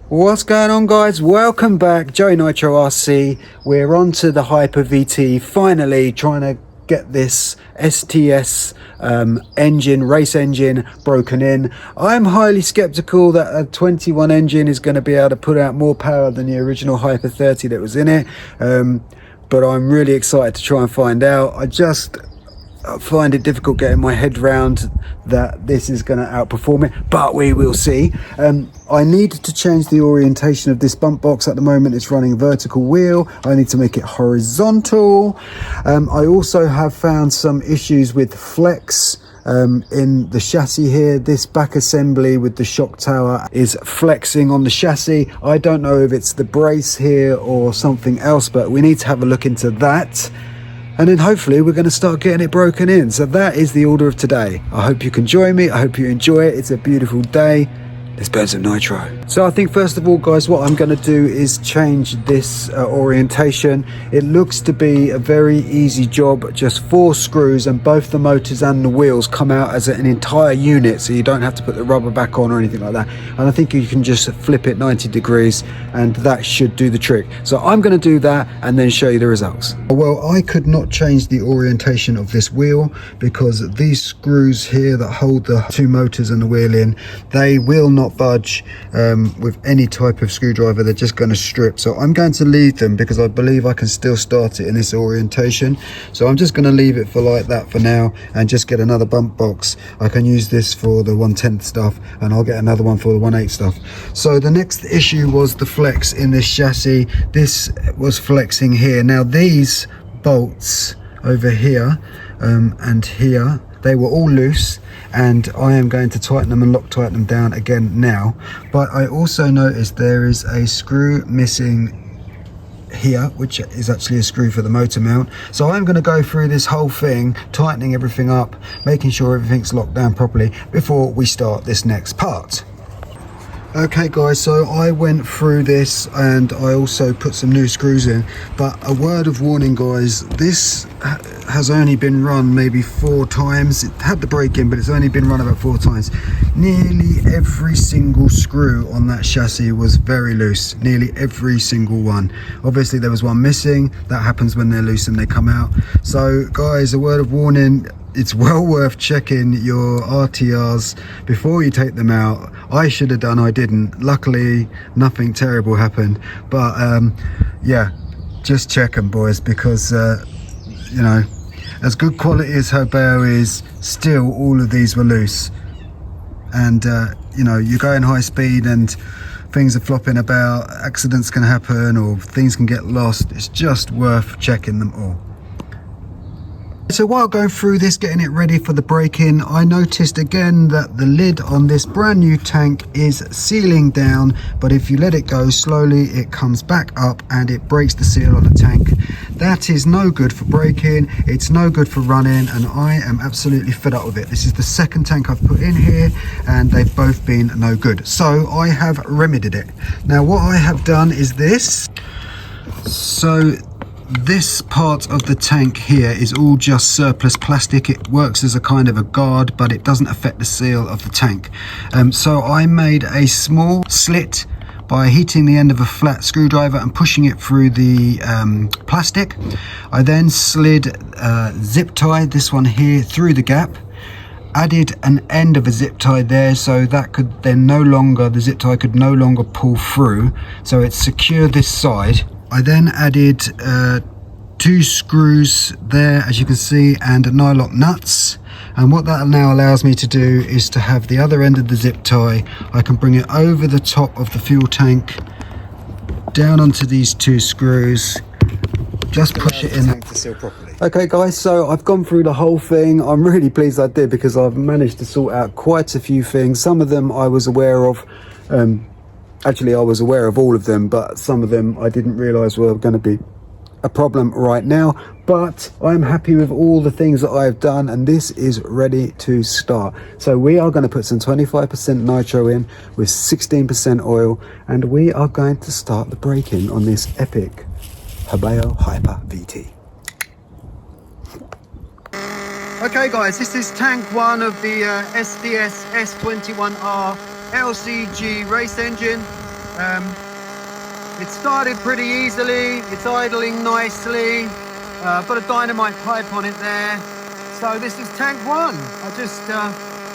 What's going on, guys? Welcome back. Joey Nitro RC. We're on to the Hyper VT, finally trying to get this STS engine, race engine, broken in. I'm highly skeptical that a 21 engine is going to be able to put out more power than the original Hyper 30 that was in it, but I'm really excited to try and find out. I find it difficult getting my head round that this is going to outperform it, but we will see. I need to change the orientation of this bump box. At the moment it's running a vertical wheel. I need to make it horizontal. I also have found some issues with flex in the chassis here. This back assembly with the shock tower is flexing on the chassis. I don't know if it's the brace here or something else, but we need to have a look into that. And then hopefully we're going to start getting it broken in. So that is the order of today. I hope you can join me. I hope you enjoy it. It's a beautiful day. Let's burn some nitro. So I think first of all, guys, what I'm going to do is change this orientation. It looks to be a very easy job. Just 4 screws and both the motors and the wheels come out as an entire unit, so you don't have to put the rubber back on or anything like that. And I think you can just flip it 90 degrees and that should do the trick. So I'm going to do that and then show you the results. Well, I could not change the orientation of this wheel because these screws here that hold the 2 motors and the wheel in, they will not budge with any type of screwdriver. They're just going to strip. So I'm going to leave them because I believe I can still start it in this orientation. So I'm just going to leave it for like that for now and just get another bump box. I can use this for the 1/10 stuff and I'll get another one for the 1/8 stuff. So the next issue was the flex in this chassis. This was flexing here. Now these bolts over here and here, they were all loose, and I am going to tighten them and tighten them down again now. But I also noticed there is a screw missing here, which is actually a screw for the motor mount. So I'm going to go through this whole thing, tightening everything up, making sure everything's locked down properly before we start this next part. Okay guys, so I went through this and I also put some new screws in, but a word of warning guys, this has only been run maybe 4 times. It had the brake in, but it's only been run about 4 times. Nearly every single screw on that chassis was very loose, nearly every single one. Obviously there was one missing. That happens when they're loose and they come out. So guys, a word of warning, it's well worth checking your RTRs before you take them out. I should have done, I didn't. Luckily nothing terrible happened, but yeah, just check them boys, because you know, as good quality as Hobao is, still all of these were loose. And you know, you're going high speed and things are flopping about, accidents can happen or things can get lost. It's just worth checking them all. So while going through this, getting it ready for the break-in, I noticed again that the lid on this brand new tank is sealing down, but if you let it go slowly, it comes back up and it breaks the seal on the tank. That is no good for braking, it's no good for running, and I am absolutely fed up with it. This is the 2nd tank I've put in here and they've both been no good. So I have remedied it. Now what I have done is this. So this part of the tank here is all just surplus plastic. It works as a kind of a guard, but it doesn't affect the seal of the tank. So I made a small slit by heating the end of a flat screwdriver and pushing it through the plastic. I then slid zip tie, this one here, through the gap. Added an end of a zip tie there, so that could then the zip tie could no longer pull through, so it's secure this side. I then added 2 screws there, as you can see, and nylon nuts. And what that now allows me to do is to have the other end of the zip tie. I can bring it over the top of the fuel tank, down onto these 2 screws, just push it in to seal properly. Okay guys, so I've gone through the whole thing. I'm really pleased I did, because I've managed to sort out quite a few things. Some of them I was aware of. Actually, I was aware of all of them, but some of them I didn't realise were going to be a problem right now. But I'm happy with all the things that I've done, and this is ready to start. So we are going to put some 25% nitro in with 16% oil, and we are going to start the break-in on this epic Hobao Hyper VT. Okay guys, this is tank 1 of the STS S21R LCG race engine. It started pretty easily, it's idling nicely. I've got a dynamite pipe on it there. So this is tank 1. I just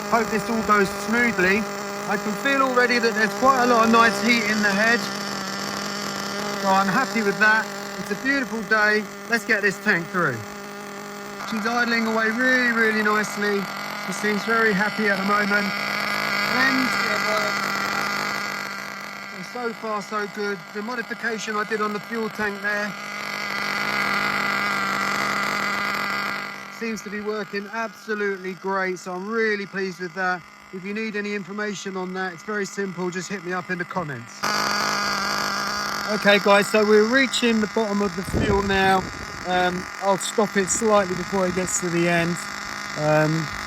hope this all goes smoothly. I can feel already that there's quite a lot of nice heat in the head. So I'm happy with that. It's a beautiful day. Let's get this tank through. She's idling away really, really nicely. She seems very happy at the moment. And so far so good. The modification I did on the fuel tank there seems to be working absolutely great, so I'm really pleased with that. If you need any information on that, it's very simple, just hit me up in the comments. Okay guys, so we're reaching the bottom of the fuel now. I'll stop it slightly before it gets to the end.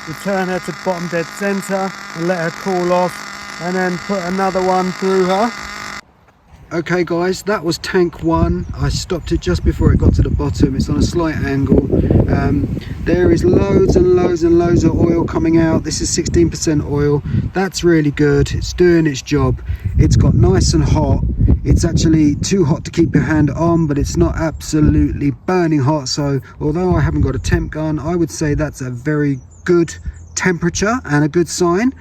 Return her to bottom dead center and let her cool off, and then put another one through her. Okay guys, that was tank 1. I stopped it just before it got to the bottom. It's on a slight angle. There is loads and loads and loads of oil coming out. This is 16% oil. That's really good. It's doing its job. It's got nice and hot. It's actually too hot to keep your hand on, but it's not absolutely burning hot. So although I haven't got a temp gun, I would say that's a very good temperature and a good sign.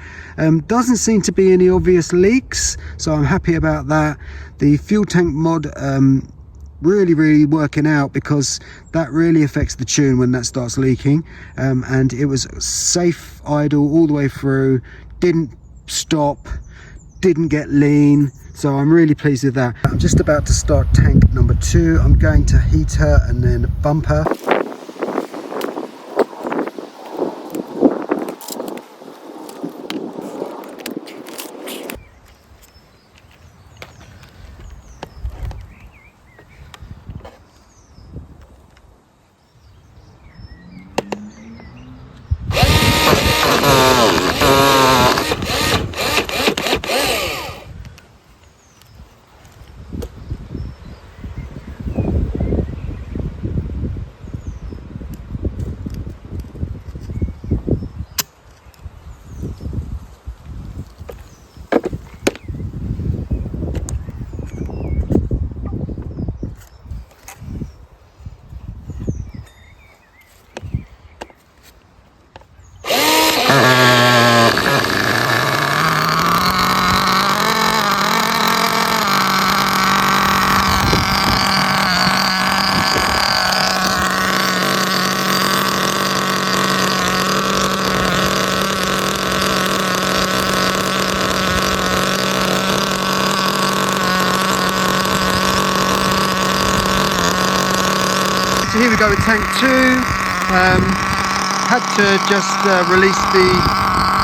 Doesn't seem to be any obvious leaks, so I'm happy about that. The fuel tank mod really working out, because that really affects the tune when that starts leaking. And it was safe idle all the way through, didn't stop, didn't get lean, so I'm really pleased with that. I'm just about to start tank number 2. I'm going to heat her and then bump her. So here we go with tank 2. Had to just release the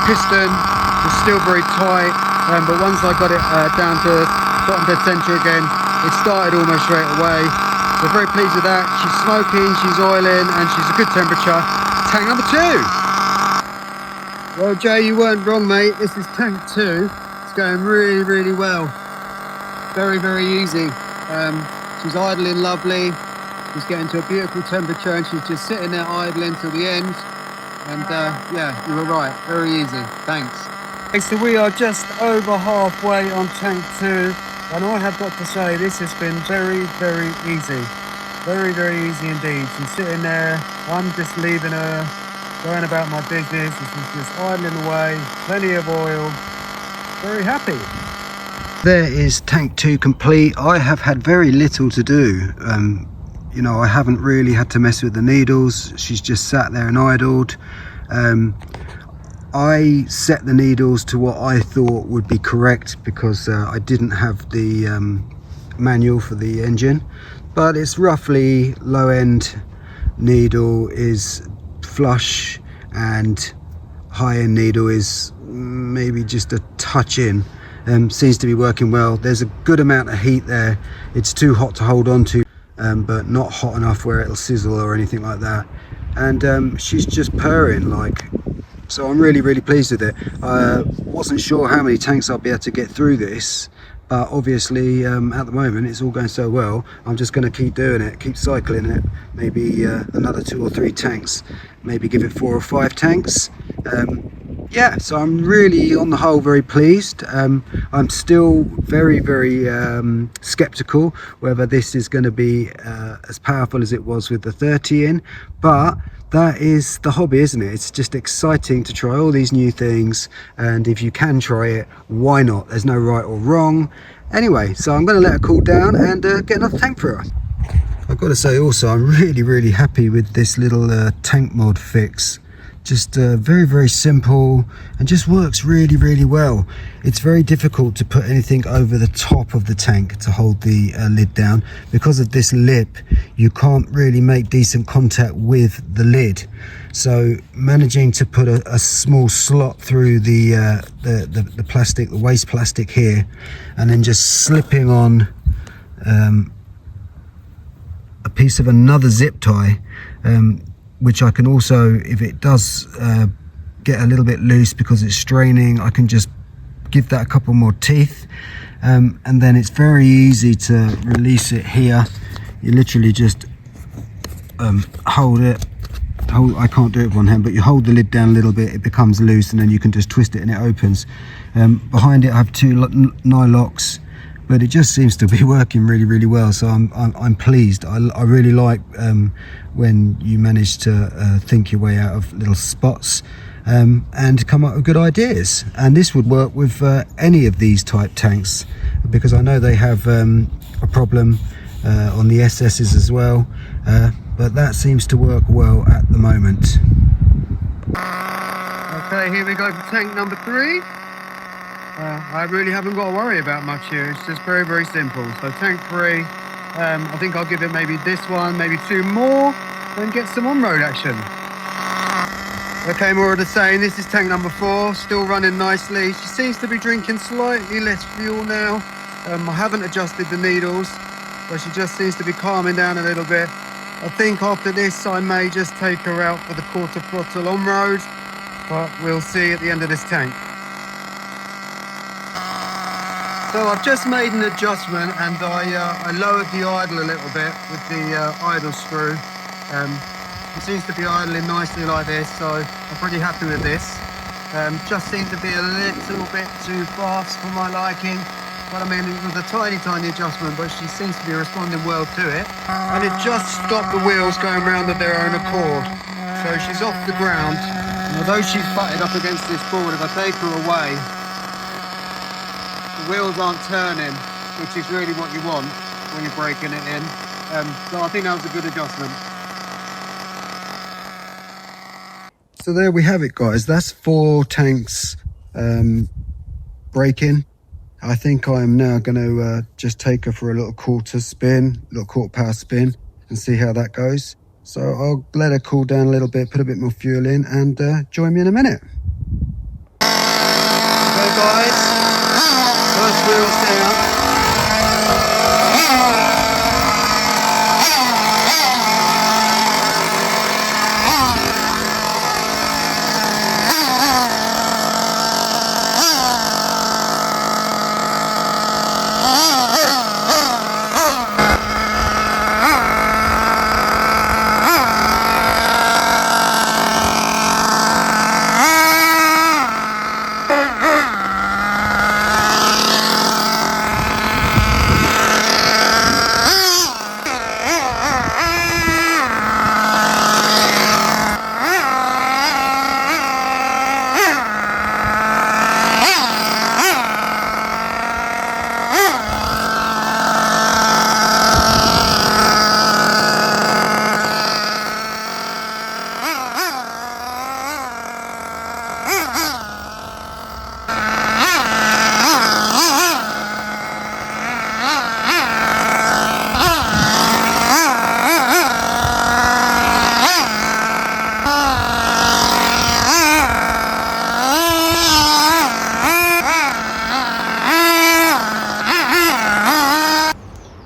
piston. It's still very tight, but once I got it down to bottom dead center again, it started almost straight away. So very pleased with that. She's smoking, she's oiling, and she's a good temperature. Tank number 2. Well, Jay, you weren't wrong, mate. This is tank 2. It's going really well. Very easy. She's idling lovely. She's getting to a beautiful temperature, and she's just sitting there idling till the end. And yeah, you were right, very easy. Thanks. Okay, so we are just over halfway on tank 2, and I have got to say this has been very easy. Very easy indeed. She's sitting there, I'm just leaving her, going about my business, and she's just idling away, plenty of oil. Very happy. There is tank 2 complete. I have had very little to do. You know, I haven't really had to mess with the needles. She's just sat there and idled. I set the needles to what I thought would be correct, because I didn't have the manual for the engine, but it's roughly low end needle is flush and high end needle is maybe just a touch in. Seems to be working well. There's a good amount of heat there. It's too hot to hold on to, but not hot enough where it'll sizzle or anything like that. And she's just purring like, so I'm really pleased with it. I wasn't sure how many tanks I'll be able to get through this, but obviously at the moment it's all going so well, I'm just going to keep doing it, keep cycling it, maybe another 2 or 3 tanks, maybe give it 4 or 5 tanks. yeah, so I'm really on the whole very pleased. I'm still very skeptical whether this is going to be as powerful as it was with the 30 in, but that is the hobby, isn't it? It's just exciting to try all these new things, and if you can try it, why not? There's no right or wrong. Anyway, so I'm going to let it cool down and get another tank for her. I've got to say also, I'm really happy with this little tank mod fix. Just very simple and just works really well. It's very difficult to put anything over the top of the tank to hold the lid down. Because of this lip, you can't really make decent contact with the lid, so managing to put a small slot through the plastic, the waste plastic here, and then just slipping on a piece of another zip tie, which I can also, if it does get a little bit loose because it's straining, I can just give that a couple more teeth, and then it's very easy to release it here. You literally just hold it. I can't do it with one hand, but you hold the lid down a little bit, it becomes loose, and then you can just twist it and it opens. Behind it I have two nylocks, but it just seems to be working really well, so I'm pleased. I really like when you manage to think your way out of little spots and come up with good ideas. And this would work with any of these type tanks, because I know they have a problem on the SS's as well, but that seems to work well at the moment. Okay, here we go for tank number 3. I really haven't got to worry about much here. It's just very simple. So tank 3, I think I'll give it maybe this one, maybe 2 more, and get some on-road action. Okay, more of the same. This is tank number 4, still running nicely. She seems to be drinking slightly less fuel now. I haven't adjusted the needles, but she just seems to be calming down a little bit. I think after this I may just take her out for the quarter throttle on-road, but we'll see at the end of this tank. So I've just made an adjustment, and I lowered the idle a little bit with the idle screw. It seems to be idling nicely like this, so I'm pretty happy with this. Just seemed to be a little bit too fast for my liking, but I mean, it was a tiny adjustment, but she seems to be responding well to it. And it just stopped the wheels going round of their own accord. So she's off the ground, and although she's butted up against this board, if I take her away, the wheels aren't turning, which is really what you want when you're breaking it in. So I think that was a good adjustment. So there we have it, guys. That's 4 tanks braking. I think I'm now going to just take her for a little quarter power spin, and see how that goes. So I'll let her cool down a little bit, put a bit more fuel in, and join me in a minute. Okay, guys. First wheels down.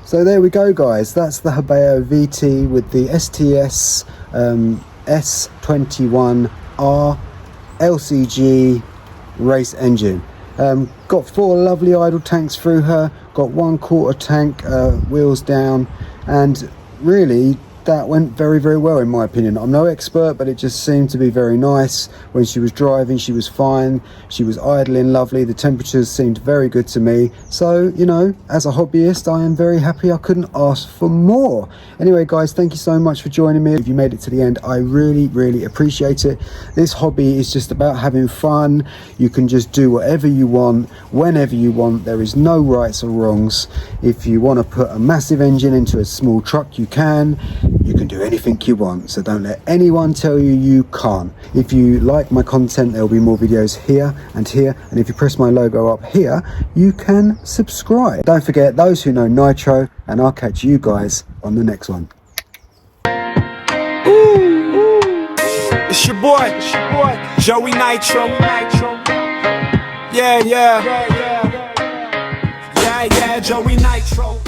So there we go, guys. That's the Habeo VT with the STS S21R LCG race engine. Got 4 lovely idle tanks through her, got 1/4 tank wheels down, and really that went very, very well in my opinion. I'm no expert, but it just seemed to be very nice. When she was driving, she was fine. She was idling lovely. The temperatures seemed very good to me. So, you know, as a hobbyist, I am very happy. I couldn't ask for more. Anyway, guys, thank you so much for joining me. If you made it to the end, I really, really appreciate it. This hobby is just about having fun. You can just do whatever you want, whenever you want. There is no rights or wrongs. If you want to put a massive engine into a small truck, you can. You can do anything you want, so don't let anyone tell you you can't. If you like my content, there will be more videos here, and if you press my logo up here, you can subscribe. Don't forget, those who know Nitro, and I'll catch you guys on the next one. It's your boy, Joey Nitro. Yeah, Joey Nitro.